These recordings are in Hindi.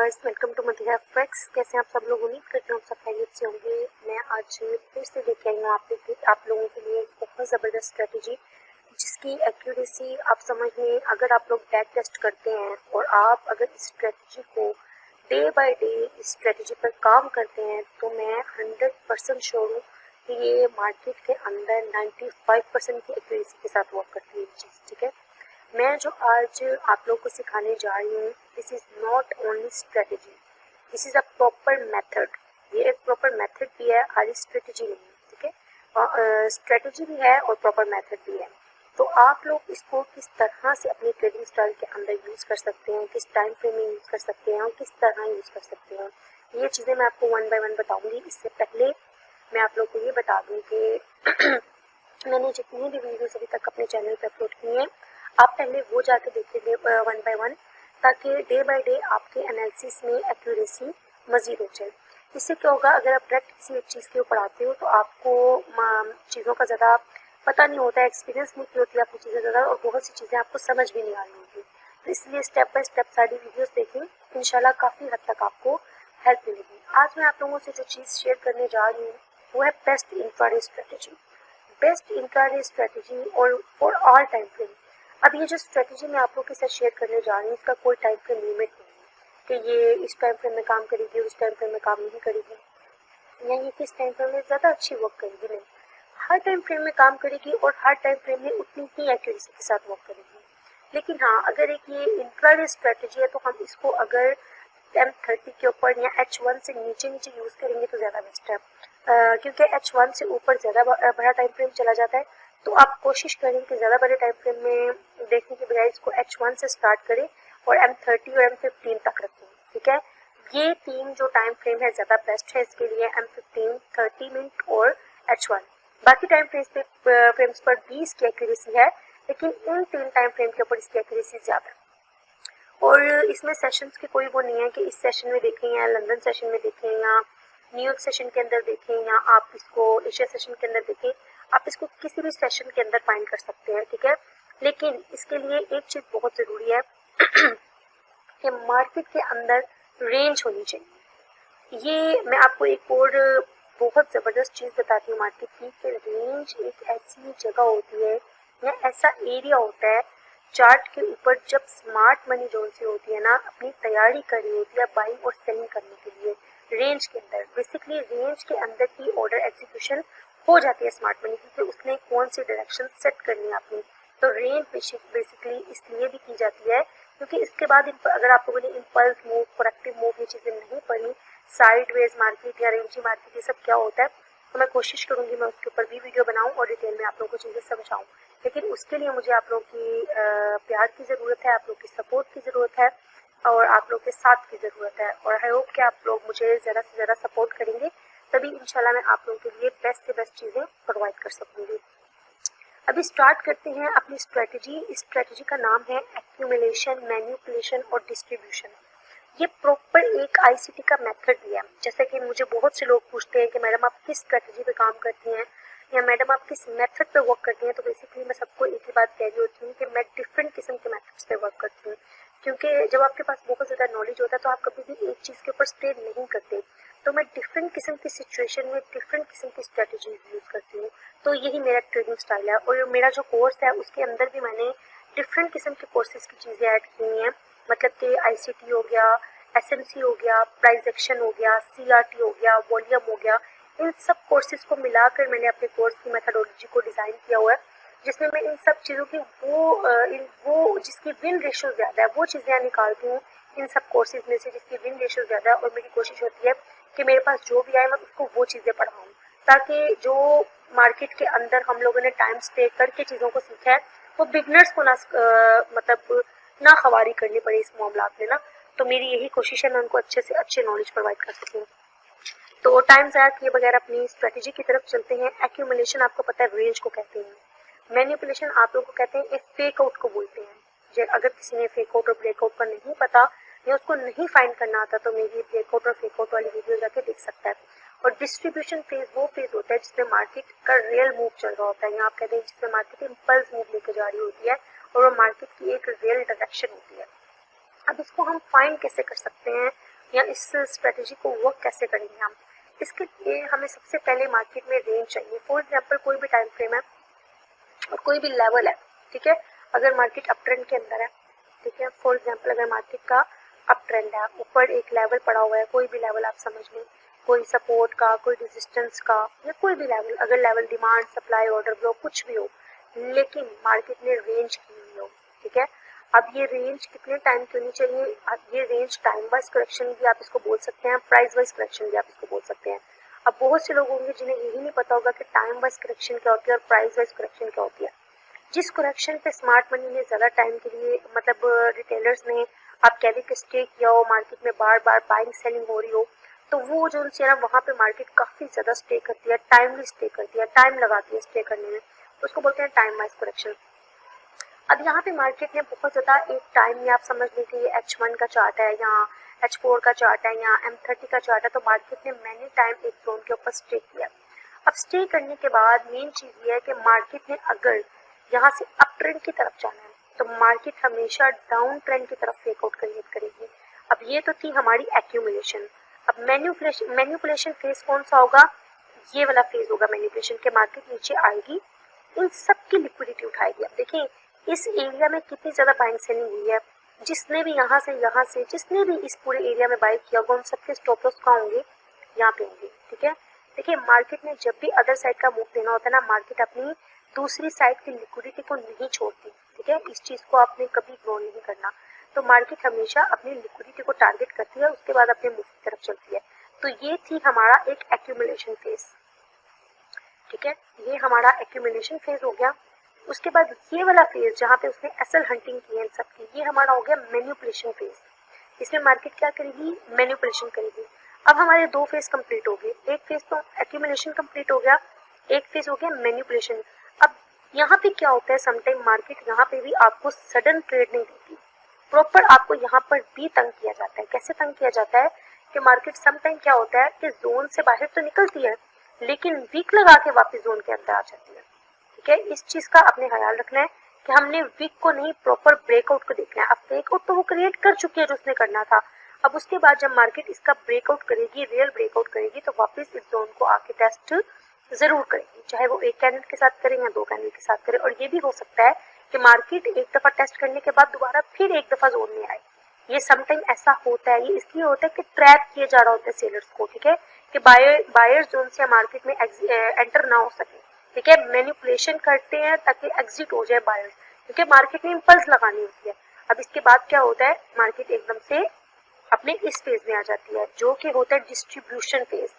गाइस, वेलकम टू मदिरा फैक्ट्स। कैसे हैं आप सब लोग? उम्मीद करती हूँ आप सब खैरियत से होंगे। मैं आज फिर से लेके आई हूँ आप लोगों के लिए एक बहुत ज़बरदस्त स्ट्रेटजी, जिसकी एक्यूरेसी आप समझ में, अगर आप लोग बैक टेस्ट करते हैं और आप अगर इस स्ट्रेटजी को डे बाय डे इस स्ट्रेटजी पर काम करते हैं तो मैं 100% श्योर हूँ कि ये मार्केट के अंदर 95% की एक्यूरेसी के साथ वर्क करती है ये चीज़। ठीक है, मैं जो आज आप लोग को सिखाने जा रही हूँ, this is not only strategy, this is a proper method. ये एक प्रॉपर मेथड भी है, खाली स्ट्रेटजी नहीं है। ठीक है, स्ट्रेटजी भी है और प्रॉपर मेथड भी है। तो आप लोग इसको किस तरह से अपनी ट्रेडिंग स्टाइल के अंदर यूज़ कर सकते हैं, किस टाइम फ्रेम में यूज़ कर सकते हैं और किस तरह यूज़ कर सकते हैं, ये चीज़ें मैं आपको वन बाय वन बताऊँगी। इससे पहले मैं आप लोग को ये बता दूँ कि मैंने जितनी भी वीडियोस अभी तक अपने चैनल पर अपलोड किए हैं, आप पहले वो जाके देखिए वन बाय वन, ताकि डे बाय डे आपके एनालिसिस में एक्यूरेसी मज़ीद हो जाए। इससे क्या होगा, अगर आप डायरेक्ट किसी एक चीज़ के ऊपर आते हो तो आपको चीज़ों का ज़्यादा पता नहीं होता है, एक्सपीरियंस नहीं की होती है आपको चीज़ें ज़्यादा, और बहुत सी चीज़ें आपको समझ भी नहीं आ रही होती। तो इसलिए स्टेप बाय स्टेप सारी वीडियोज़ देखें, इंशाल्लाह काफ़ी हद तक आपको हेल्प मिलेगी। आज मैं आप लोगों से जो चीज़ शेयर करने जा रही हूँ वो है best intraday strategy. Best intraday strategy और फॉर ऑल टाइम फ्रेम। अब ये जो स्ट्रेटजी मैं आप लोगों के साथ शेयर करने जा रही हूँ, इसका कोई टाइम फ्रेम लिमिट नहीं है कि ये इस टाइम फ्रेम में काम करेगी और इस टाइम फ्रेम में काम नहीं करेगी, या ये किस टाइम फ्रेम में ज़्यादा अच्छी वर्क करेगी। नहीं, हर टाइम फ्रेम में काम करेगी और हर टाइम फ्रेम में उतनी ही एक्यूरेसी के साथ वर्क करेगी। लेकिन हाँ, अगर एक ये इंट्राडे स्ट्रेटजी है तो हम इसको अगर M30 के ऊपर या H1 से नीचे नीचे यूज़ करेंगे तो ज़्यादा बेस्ट है, क्योंकि H1 से ऊपर ज़्यादा बड़ा टाइम फ्रेम चला जाता है। तो आप कोशिश करें कि ज़्यादा बड़े टाइम फ्रेम में देखने के बजाय इसको H1 से स्टार्ट करें और M30 और M15 तक रखें। ठीक है, ये तीन जो टाइम फ्रेम है ज़्यादा बेस्ट है इसके लिए, M15, 30 मिनट और H1। बाकी टाइम फ्रेम्स पर 20 की एक्यूरेसी है, लेकिन इन तीन टाइम फ्रेम के ऊपर इसकी एक्यूरेसी ज़्यादा है। और इसमें सेशंस की कोई वो नहीं है कि इस सेशन में देखें या लंदन सेशन में देखें या न्यूयॉर्क सेशन के अंदर देखें या आप इसको एशिया सेशन के अंदर देखें, आप इसको किसी भी सेशन के अंदर फाइंड कर सकते हैं। ठीक है, लेकिन इसके लिए एक चीज़ बहुत ज़रूरी है कि मार्केट के अंदर रेंज होनी चाहिए। ये मैं आपको एक और बहुत ज़बरदस्त चीज़ बताती हूँ मार्केट की, कि रेंज एक ऐसी जगह होती है या ऐसा एरिया होता है चार्ट के ऊपर, जब स्मार्ट मनी जोन से होती है ना, अपनी तैयारी कर रही होती है बाइंग और सेलिंग करने के लिए, रेंज के अंदर बेसिकली रेंज के अंदर की ऑर्डर एग्जीक्यूशन हो जाती है स्मार्ट मनी की, कि उसने कौन सी डायरेक्शन सेट करनी है अपनी। तो रेंज बेसिकली इसलिए भी की जाती है क्योंकि इसके बाद अगर आप लोगों ने इम्पल्स मूव, करेक्टिव मूव, ये चीज़ें नहीं पढ़ी, साइडवेज मार्केट या रेंजी मार्केट, ये सब क्या होता है, तो मैं कोशिश करूंगी मैं उसके ऊपर भी वीडियो बनाऊं और डिटेल में आप लोगों को चीज़ें समझाऊं। लेकिन उसके लिए मुझे आप लोग की प्यार की ज़रूरत है, आप लोग की सपोर्ट की ज़रूरत है और आप लोग के साथ की ज़रूरत है। और आई होप कि आप लोग मुझे ज़्यादा से ज़्यादा सपोर्ट करेंगे, तभी इंशाल्लाह मैं आप लोगों के लिए बेस्ट से बेस्ट चीज़ें प्रोवाइड कर सकूँगी। अभी स्टार्ट करते हैं अपनी स्ट्रेटजी। इस स्ट्रेटजी का नाम है एक्यूमुलेशन, मैनिपुलेशन और डिस्ट्रीब्यूशन। ये प्रॉपर एक आईसीटी का मेथड दिया है। जैसे कि मुझे बहुत से लोग पूछते हैं कि मैडम आप किस स्ट्रेटजी पे काम करती हैं या मैडम आप किस मेथड पे वर्क करती हैं, तो बेसिकली मैं सबको एक ही बात कह रही होती हूँ कि मैं डिफरेंट किस्म के मेथड्स पे वर्क करती हूँ। क्योंकि जब आपके पास बहुत ज़्यादा नॉलेज होता है तो आप कभी भी एक चीज़ के ऊपर स्टे नहीं करते, तो मैं डिफरेंट किस्म की सिचुएशन में डिफरेंट किस्म की स्ट्रेटजीज यूज़ करती हूँ। तो यही मेरा ट्रेडिंग स्टाइल है। और मेरा जो कोर्स है उसके अंदर भी मैंने डिफरेंट किस्म के कोर्सेज की चीज़ें ऐड की हुई हैं, मतलब कि आईसीटी हो गया, एसएमसी हो गया, प्राइस एक्शन हो गया, सीआरटी हो गया, वॉल्यूम हो गया, इन सब कोर्सेज को मिलाकर मैंने अपने कोर्स की मेथडोलॉजी को डिज़ाइन किया हुआ है, जिसमें मैं इन सब चीज़ों की वो जिसकी विन रेशियो ज़्यादा है वो चीज़ें निकालती हूँ इन सब कोर्सेज में से, जिसकी विन रेशियो ज़्यादा है। और मेरी कोशिश होती है कि मेरे पास जो भी आए मैं उसको वो चीज़ें पढ़ाऊँ, ताकि जो मार्केट के अंदर हम लोगों ने टाइम स्टे करके चीज़ों को सीखा है वो बिगनर्स को मतलब ना खवारी करनी पड़े इस मामला में ना। तो मेरी यही कोशिश है मैं उनको अच्छे से अच्छे नॉलेज प्रोवाइड कर सकूँ। तो टाइम ज़ाया किए बगैर अपनी स्ट्रेटजी की तरफ चलते हैं। एक्यूमुलेशन आपको पता है रेंज को कहते हैं, मैनिपुलेशन आप लोगों को कहते हैं एक फेक आउट को बोलते हैं। अगर किसी ने फेक आउट और ब्रेकआउट का नहीं पता या उसको नहीं फाइंड करना आता तो मेरी ब्रेकआउट और फेक आउट वाली वीडियो जाके देख सकता है। और डिस्ट्रीब्यूशन फेज वो फेज होता है जिसमें मार्केट का रियल मूव चल रहा होता है, या आप कहते हैं जिसमें मार्केट इम्पल्स मूव लेके जा रही होती है और वो मार्केट की एक रियल डायरेक्शन होती है। अब इसको हम फाइंड कैसे कर सकते हैं, या इस स्ट्रेटेजी को वर्क कैसे करेंगे हम। इसके लिए हमें सबसे पहले मार्केट में रेंज चाहिए। फॉर एग्जांपल कोई भी टाइम फ्रेम है और कोई भी लेवल है, ठीक है, अगर मार्केट अप ट्रेंड के अंदर है, ठीक है, फॉर एग्जांपल अगर मार्केट का अप ट्रेंड है, ऊपर एक लेवल पड़ा हुआ है, कोई भी लेवल आप समझ लें, कोई सपोर्ट का, कोई रेजिस्टेंस का, या कोई भी लेवल, अगर level demand supply order block कुछ भी हो, लेकिन मार्केट ने रेंज की हुई हो, ठीक है। अब ये रेंज कितने टाइम की होनी चाहिए, अब ये रेंज टाइम वाइज करेक्शन भी आप इसको बोल सकते हैं, प्राइस वाइज करेक्शन भी आप इसको बोल सकते हैं। अब बहुत से लोग होंगे जिन्हें यही नहीं पता होगा कि टाइम वाइज करेक्शन क्या होती है और प्राइस वाइज करेक्शन क्या होती है। जिस करेक्शन पे स्मार्ट मनी ने ज्यादा टाइम के लिए, मतलब रिटेलर्स ने आप कह कि स्टे किया हो, मार्केट में बार बार बाइंग सेलिंग हो रही हो, तो वो जो है ना वहाँ पे मार्केट काफी ज्यादा स्टे करती है, टाइमली स्टे करती है, टाइम लगाती है स्टे करने में, उसको बोलते हैं टाइम वाइज करेक्शन। अब यहाँ पे मार्केट ने बहुत ज्यादा एक टाइम में, आप समझ लीजिए ये H1 का चार्ट है या H4 का चार्ट है या M30 का चार्ट है, तो मार्केट ने मैनी टाइम एक जोन के ऊपर स्टे किया। अब स्टे करने के बाद मेन चीज ये है कि मार्केट ने अगर यहाँ से अप ट्रेंड की तरफ जाना है तो मार्केट हमेशा डाउन ट्रेंड की तरफ फेक आउट करेगी। अब ये तो थी हमारी एक्यूमुलेशन। अब मैन्युपुलेशन फेज कौन सा होगा, ये वाला फेज होगा मैन्युपुलेशन के, मार्केट नीचे आएगी, इन सब की लिक्विडिटी उठाएगी। अब देखें इस एरिया में कितनी ज्यादा बाइंग सेलिंग हुई है, जिसने भी यहाँ से जिसने भी इस पूरे एरिया में बाई किया होगा उन सबके स्टॉप लॉस कहाँ होंगे, यहाँ पे होंगे, ठीक है। देखिए मार्केट ने जब भी अदर साइड का मूव देना होता है ना, मार्केट अपनी दूसरी साइड की लिक्विडिटी को नहीं छोड़ती, ठीक है, इस चीज को आपने कभी इग्नोर नहीं करना। तो मार्केट हमेशा अपनी लिक्विडिटी को टारगेट करती है, उसके बाद अपने मूव की तरफ चलती है। तो ये थी हमारा एक एक्यूमुलेशन फेज, ठीक है, ये हमारा एक्यूमुलेशन फेज हो गया। उसके बाद ये वाला फेज जहाँ पे उसने एसएल हंटिंग की है इन सबकी, ये हमारा हो गया मैन्युपुलेशन फेज। इसमें मार्केट क्या करेगी, मैन्युपुलेशन करेगी। अब हमारे दो फेज कंप्लीट हो गए, एक फेज तो एक्यूमुलेशन कंप्लीट हो गया, एक फेज हो गया मैन्युपुलेशन। अब यहाँ पे क्या होता है, समटाइम मार्केट यहाँ पे भी आपको सडन ट्रेड नहीं देती, प्रॉपर आपको यहाँ पर भी तंग किया जाता है। कैसे तंग किया जाता है कि मार्केट समटाइम क्या होता है कि जोन से बाहर तो निकलती है लेकिन वीक लगा के वापस जोन के अंदर आ जाती है, ठीक है। इस चीज का अपने ख्याल रखना है कि हमने वीक को नहीं, प्रॉपर ब्रेकआउट को देखना है। अब ब्रेकआउट तो वो क्रिएट कर चुकी है जो उसने करना था, अब उसके बाद जब मार्केट इसका ब्रेकआउट करेगी, रियल ब्रेकआउट करेगी, तो वापस इस जोन को आके टेस्ट जरूर करेगी, चाहे वो एक कैंडल के साथ करें या दो कैंडल के साथ करें। और ये भी हो सकता है कि मार्केट एक दफा टेस्ट करने के बाद दोबारा फिर एक दफा जोन में आए। ये समटाइम ऐसा होता है, ये इसलिए होता है कि ट्रैप किए जा रहा होता है सेलर्स को, ठीक है, कि बायर जोन से मार्केट में एंटर ना हो सके, ठीक है। मैनिपुलेशन करते हैं ताकि एग्जिट हो जाए बायर्स, क्योंकि मार्केट में इंपल्स लगानी होती है। अब इसके बाद क्या होता है, मार्केट एकदम से अपने इस फेज में आ जाती है जो कि होता है डिस्ट्रीब्यूशन फेज।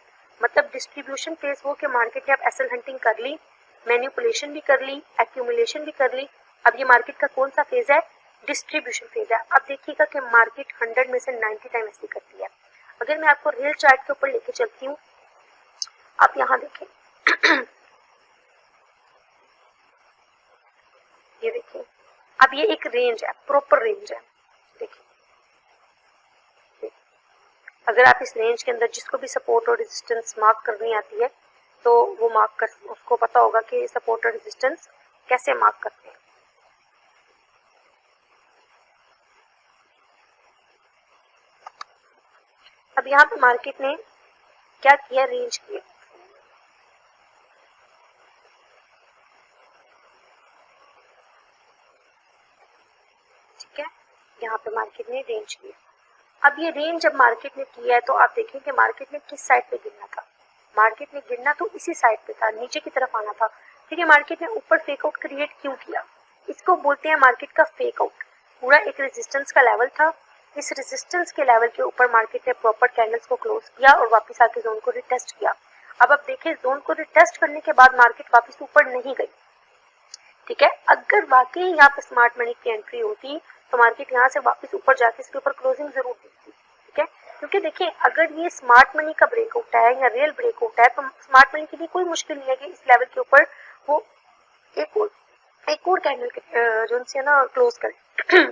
मतलब डिस्ट्रीब्यूशन फेज वो कि मार्केट ने अब एसएल हंटिंग कर ली, मैनिपुलेशन भी कर ली, एक्यूमुलेशन भी कर ली। अब ये मार्केट का कौन सा फेज है, डिस्ट्रीब्यूशन फेज है। अब देखिएगा कि मार्केट 100 में से 90 टाइम ऐसी करती है। अगर मैं आपको रियल चार्ट के ऊपर लेके चलती हूँ, आप यहाँ देखें ये देखिए, अब ये एक रेंज है, प्रॉपर रेंज है, देखिए। अगर आप इस रेंज के अंदर जिसको भी सपोर्ट और रेजिस्टेंस मार्क करनी आती है तो वो मार्क कर, उसको पता होगा कि सपोर्ट और रेजिस्टेंस कैसे मार्क करते हैं। अब यहाँ पे मार्केट ने क्या किया, रेंज किया, ठीक है, यहाँ पे मार्केट ने रेंज किया। अब ये रेंज जब मार्केट ने किया है तो आप देखें कि मार्केट ने किस साइड पे गिरना था, मार्केट ने गिरना तो इसी साइड पे था, नीचे की तरफ आना था, ठीक है। मार्केट ने ऊपर फेक आउट क्रिएट क्यों किया, इसको बोलते हैं मार्केट का फेक आउट। पूरा एक रेजिस्टेंस का लेवल था, इस रेजिस्टेंस के लेवल के ऊपर मार्केट ने प्रॉपर कैंडल्स को क्लोज किया और वापस आके जोन को रिटेस्ट किया। अब देखें जोन को रिटेस्ट करने के बाद मार्केट वापस ऊपर नहीं गई, ठीक है। अगर वाकई यहाँ पे स्मार्ट मनी की एंट्री होती तो मार्केट यहाँ से वापस ऊपर जाके इसके ऊपर क्लोजिंग जरूर देती, ठीक है। क्योंकि देखिए अगर ये स्मार्ट मनी का ब्रेकआउट है या रियल ब्रेकआउट है तो स्मार्ट मनी के लिए कोई मुश्किल नहीं है कि इस लेवल के ऊपर वो एक और कैंडल जो से ना क्लोज करे।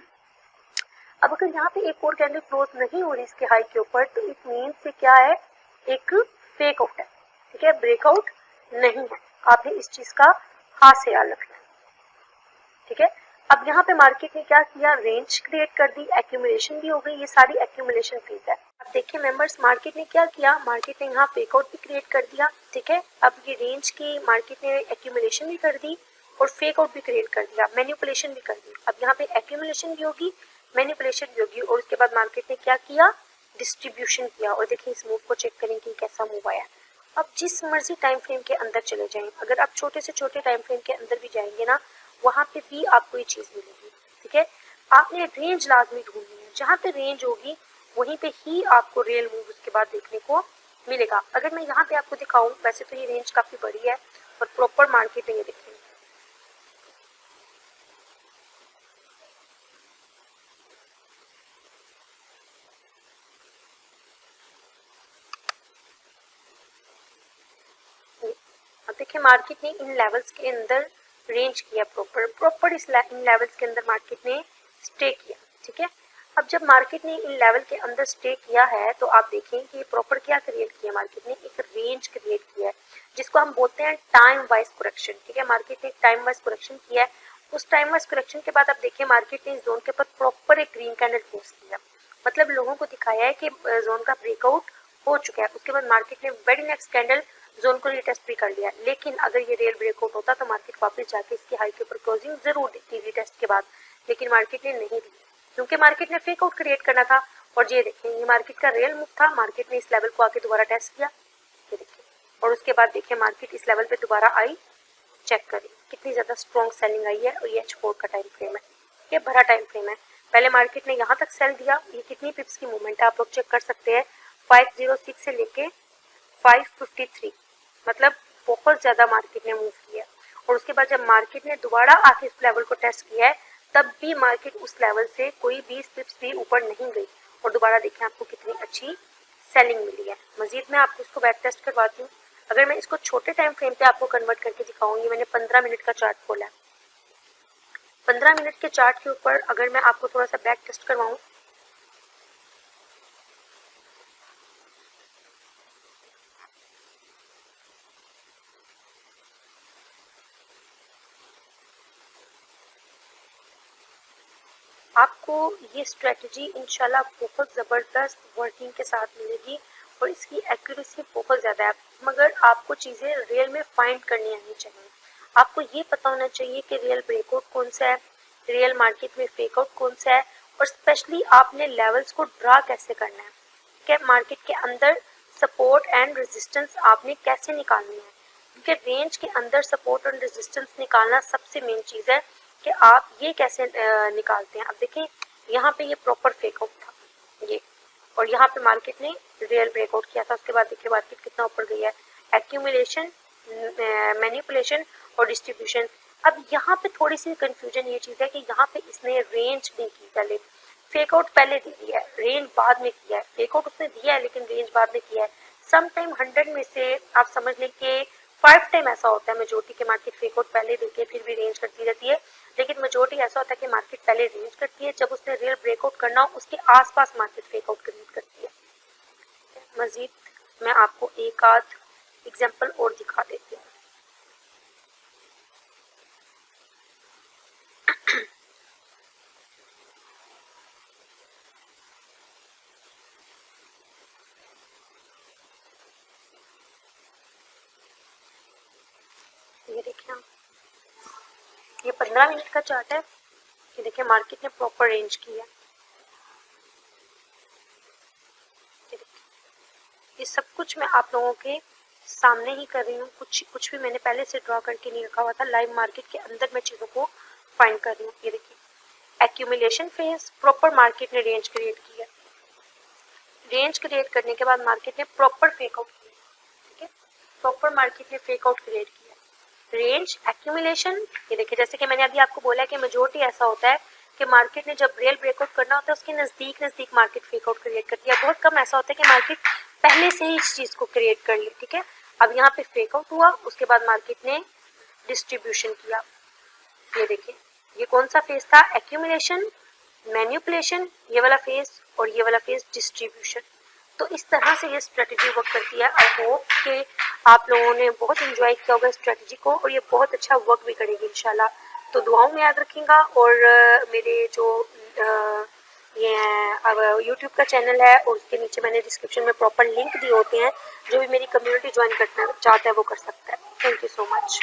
अब अगर यहाँ पे एक और कैंडल क्लोज नहीं हो रही इसके हाई के ऊपर तो इट मीन से क्या है, एक फेक आउट है, ठीक है, ब्रेकआउट नहीं है। आपने इस चीज का खास ख्याल रखना है, ठीक है। अब यहाँ पे मार्केट ने क्या किया, रेंज क्रिएट कर दी, एक्यूमुलेशन भी हो गई, ये सारी एक्यूमुलेशन फेज है। अब देखिए मेंबर्स, मार्केट ने क्या किया, मार्केट ने यहाँ फेक आउट भी क्रिएट कर दिया, ठीक है। अब ये रेंज की मार्केट ने एक्यूमुलेशन भी कर दी और फेक आउट भी क्रिएट कर दिया, मैनिपुलेशन भी कर दी। अब यहाँ पे एक्यूमुलेशन भी होगी, मैनिपुलेशन भी होगी, और उसके बाद मार्केट ने क्या किया, डिस्ट्रीब्यूशन किया। और देखिए इस मूव को चेक करें कि कैसा मूव आया। अब जिस मर्जी टाइम फ्रेम के अंदर चले जाएं, अगर आप छोटे से छोटे टाइम फ्रेम के अंदर भी जाएंगे ना, वहां पे भी आपको ये चीज मिलेगी, ठीक है। आपने रेंज लाजमी ढूंढनी है, जहां पे रेंज होगी वहीं पे ही आपको रियल मूव उसके बाद देखने को मिलेगा। अगर मैं यहाँ पे आपको दिखाऊं, वैसे तो ये रेंज काफी बड़ी है और प्रॉपर मार्केट है, ये देखिए अब देखिए मार्केट ने इन लेवल्स के अंदर रेंज किया, प्रॉपर इन लेवल्स के अंदर मार्केट ने स्टे किया, ठीक है। अब जब मार्केट ने इन लेवल के अंदर स्टे किया है तो आप देखें कि प्रॉपर क्या क्रिएट किया, मार्केट ने एक रेंज क्रिएट किया है जिसको हम बोलते हैं टाइम वाइज करेक्शन, ठीक है। मार्केट ने टाइम वाइज करेक्शन किया है। उस टाइम वाइज करेक्शन के बाद आप देखिए मार्केट ने इस जोन के ऊपर प्रॉपर एक ग्रीन कैंडल फोर्स किया, मतलब लोगों को दिखाया है कि जोन का ब्रेकआउट हो चुका है। उसके बाद मार्केट ने वेरी नेक्स्ट कैंडल जोन को रीटेस्ट भी कर लिया, लेकिन अगर ये रियल ब्रेकआउट होता तो मार्केट वापस जाके इसकी हाई के ऊपर क्लोजिंग जरूर देती रीटेस्ट के बाद, लेकिन मार्केट ने नहीं दी क्योंकि मार्केट ने फेक आउट क्रिएट करना था। और ये देखें ये मार्केट का रियल मूव था, मार्केट ने इस लेवल को आके दोबारा टेस्ट किया, ये देखिए, और उसके बाद देखिए मार्केट इस लेवल पे दोबारा आई, चेक करें कितनी ज्यादा स्ट्रॉन्ग सेलिंग आई है। और ये H4 का टाइम फ्रेम है, ये भरा टाइम फ्रेम है। पहले मार्केट ने यहाँ तक सेल दिया, ये कितनी पिप्स की मूवमेंट है आप लोग चेक कर सकते हैं, 506 से लेके 553, मतलब बहुत ज्यादा मार्केट ने मूव किया। और उसके बाद जब मार्केट ने दोबारा आके इस लेवल को टेस्ट किया है, तब भी मार्केट उस लेवल से कोई 20 पिप्स भी ऊपर नहीं गई, और दोबारा देखें आपको कितनी अच्छी सेलिंग मिली है। मजीद मैं आपको इसको बैक टेस्ट करवाती हूँ। अगर मैं इसको छोटे टाइम फ्रेम पे आपको कन्वर्ट करके दिखाऊंगी, मैंने 15 मिनट का चार्ट खोला है, 15 मिनट के चार्ट के ऊपर अगर मैं आपको थोड़ा सा बैक टेस्ट करवाऊं, आपको ये स्ट्रेटजी इंशाल्लाह बहुत ज़बरदस्त वर्किंग के साथ मिलेगी और इसकी एक्यूरेसी बहुत ज़्यादा है, मगर आपको चीज़ें रियल में फाइंड करनी आनी चाहिए। आपको ये पता होना चाहिए कि रियल ब्रेकआउट कौन सा है, रियल मार्केट में फेक आउट कौन सा है, और स्पेशली आपने लेवल्स को ड्रा कैसे करना है, कि मार्केट के अंदर सपोर्ट एंड रेजिस्टेंस आपने कैसे निकालनी है, क्योंकि रेंज के अंदर सपोर्ट एंड रेजिस्टेंस निकालना सबसे मेन चीज़ है कि आप ये कैसे निकालते हैं। अब देखें यहाँ पे ये प्रॉपर फेक आउट था ये, और यहाँ पे मार्केट ने रियल ब्रेकआउट किया था। उसके बाद देखिए मार्केट कितना ऊपर गई है, एक्यूमुलेशन, मैनिपुलेशन और डिस्ट्रीब्यूशन। अब यहाँ पे थोड़ी सी कंफ्यूजन ये चीज़ है कि यहाँ पे इसने रेंज नहीं की, पहले फेक आउट पहले दे दिया है, रेंज बाद में किया है। फेक आउट उसने दिया है लेकिन रेंज बाद में किया है। सम टाइम 100 में से आप समझ लें कि 5 टाइम ऐसा होता है मेजोरिटी के मार्केट फेक आउट पहले देती है फिर भी रेंज करती रहती है, लेकिन मेजोरिटी ऐसा होता है कि मार्केट पहले रेंज करती है, जब उसने रियल ब्रेकआउट करना हो उसके आसपास मार्केट फेक आउट क्रिएट करती है। मजीद मैं आपको एक आध एग्जांपल और दिखा देती हूँ। ये देखिए ये 15 मिनट का चार्ट है, ये देखिए मार्केट ने प्रॉपर रेंज की है, ये सब कुछ मैं आप लोगों के सामने ही कर रही हूँ, कुछ भी मैंने पहले से ड्रॉ करके नहीं रखा हुआ था, लाइव मार्केट के अंदर मैं चीज़ों को फाइंड कर रही हूँ। ये देखिए एक्यूमुलेशन फेज, प्रॉपर मार्केट ने रेंज क्रिएट की है, रेंज क्रिएट करने के बाद मार्केट ने प्रॉपर फेक आउट किया, ठीक है, प्रॉपर मार्केट ने फेक आउट क्रिएट किया, रेंज, एक्यूमुलेशन। ये देखिए जैसे कि मैंने अभी आपको बोला है कि मेजोरिटी ऐसा होता है कि मार्केट ने जब रियल ब्रेकआउट करना होता है उसके नजदीक मार्केट फेक आउट क्रिएट करती है, बहुत कम ऐसा होता है कि मार्केट पहले से ही इस चीज को क्रिएट कर ले, ठीक है। अब यहाँ पे फेक आउट हुआ, उसके बाद मार्केट ने डिस्ट्रीब्यूशन किया। ये देखिए ये कौन सा फेज था, एक्यूमुलेशन, मैनिपुलेशन, ये वाला फेज, और ये वाला फेज डिस्ट्रीब्यूशन। तो इस तरह से ये स्ट्रेटजी वर्क करती है। आई होप कि आप लोगों ने बहुत एंजॉय किया होगा स्ट्रेटजी को, और ये बहुत अच्छा वर्क भी करेगी इंशाल्लाह। तो दुआओं में याद रखिएगा, और मेरे जो ये अब यूट्यूब का चैनल है और उसके नीचे मैंने डिस्क्रिप्शन में प्रॉपर लिंक दिए होते हैं, जो भी मेरी कम्युनिटी ज्वाइन करना चाहता है वो कर सकता है। Thank you so much.